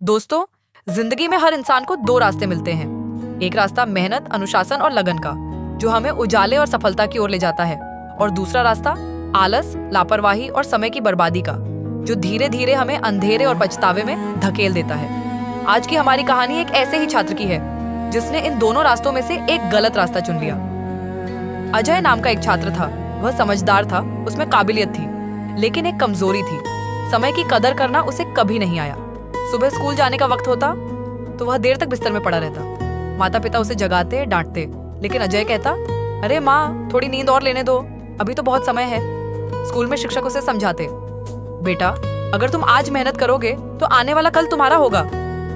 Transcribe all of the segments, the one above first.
दोस्तों, जिंदगी में हर इंसान को दो रास्ते मिलते हैं। एक रास्ता मेहनत, अनुशासन और लगन का, जो हमें उजाले और सफलता की ओर ले जाता है, और दूसरा रास्ता आलस, लापरवाही और समय की बर्बादी का, जो धीरे धीरे हमें अंधेरे और पछतावे में धकेल देता है। आज की हमारी कहानी एक ऐसे ही छात्र की है जिसने इन दोनों रास्तों में से एक गलत रास्ता चुन लिया। अजय नाम का एक छात्र था। वह समझदार था, उसमें काबिलियत थी, लेकिन एक कमजोरी थी, समय की कदर करना उसे कभी नहीं आया। सुबह स्कूल जाने का वक्त होता तो वह देर तक बिस्तर में पड़ा रहता। माता पिता उसे जगाते, डांटते, लेकिन अजय कहता, अरे माँ, थोड़ी नींद और लेने दो, अभी तो बहुत समय है। स्कूल में शिक्षक उसे समझाते, बेटा, अगर तुम आज मेहनत करोगे तो आने वाला कल तुम्हारा होगा।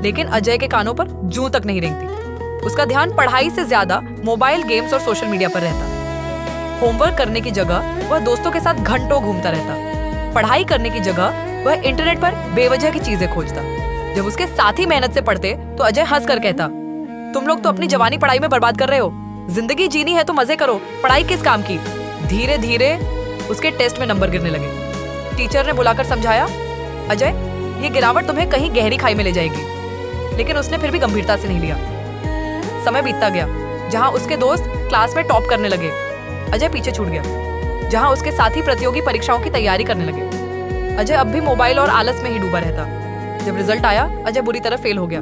लेकिन अजय के कानों पर जूं तक नहीं रेंगती। उसका ध्यान पढ़ाई से ज्यादा मोबाइल गेम्स और सोशल मीडिया पर रहता। होमवर्क करने की जगह वह दोस्तों के साथ घंटों घूमता रहता। पढ़ाई करने की जगह वह इंटरनेट पर बेवजह की चीजें खोजता। जब उसके साथी मेहनत से पढ़ते तो अजय हंस कर कहता, तुम लोग तो अपनी जवानी पढ़ाई में बर्बाद कर रहे हो। जिंदगी जीनी है तो मजे करो, पढ़ाई किस काम की। धीरे धीरे उसके टेस्ट में नंबर गिरने लगे। टीचर ने बुलाकर समझाया, अजय, ये गिरावट तुम्हें कहीं गहरी खाई में ले जाएगी। लेकिन उसने फिर भी गंभीरता से नहीं लिया। समय बीतता गया। जहां उसके दोस्त क्लास में टॉप करने लगे, अजय पीछे छूट गया। जहां उसके साथी प्रतियोगी परीक्षाओं की तैयारी करने लगे, अजय अब भी मोबाइल और आलस में ही डूबा रहता। जब रिजल्ट आया, अजय बुरी तरह फेल हो गया।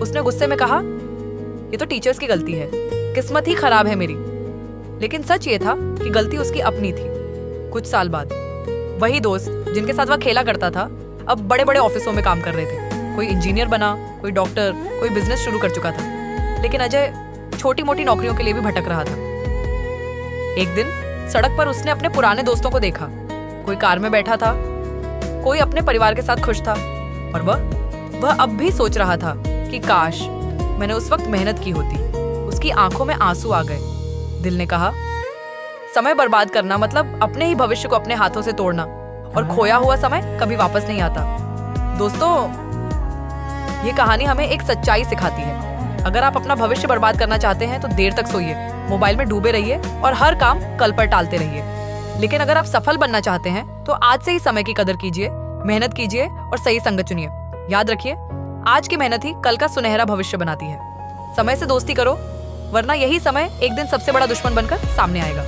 उसने गुस्से में कहा, ये तो टीचर्स की गलती है, किस्मत ही खराब है मेरी। लेकिन सच ये था कि गलती उसकी अपनी थी। कुछ साल बाद वही दोस्त जिनके साथ वह खेला करता था, अब बड़े बड़े ऑफिसों में काम कर रहे थे। कोई इंजीनियर बना, कोई डॉक्टर, कोई बिजनेस शुरू कर चुका था। लेकिन अजय छोटी मोटी नौकरियों के लिए भी भटक रहा था। एक दिन सड़क पर उसने अपने पुराने दोस्तों को देखा। कोई कार में बैठा था, कोई अपने परिवार के साथ खुश था, और वह अब भी सोच रहा था कि काश मैंने उस वक्त मेहनत की होती। उसकी आंखों में आंसू आ गए। दिल ने कहा, समय बर्बाद करना मतलब अपने ही भविष्य को अपने हाथों से तोड़ना, और खोया हुआ समय कभी वापस नहीं आता। दोस्तों, ये कहानी हमें एक सच्चाई सिखाती है। अगर आप अपना भविष्य बर्बाद करना चाहते हैं तो देर तक सोइए, मोबाइल में डूबे रहिए और हर काम कल पर टालते रहिए। लेकिन अगर आप सफल बनना चाहते हैं तो आज से ही समय की कदर कीजिए, मेहनत कीजिए और सही संगत चुनिए। याद रखिए, आज की मेहनत ही कल का सुनहरा भविष्य बनाती है। समय से दोस्ती करो, वरना यही समय एक दिन सबसे बड़ा दुश्मन बनकर सामने आएगा।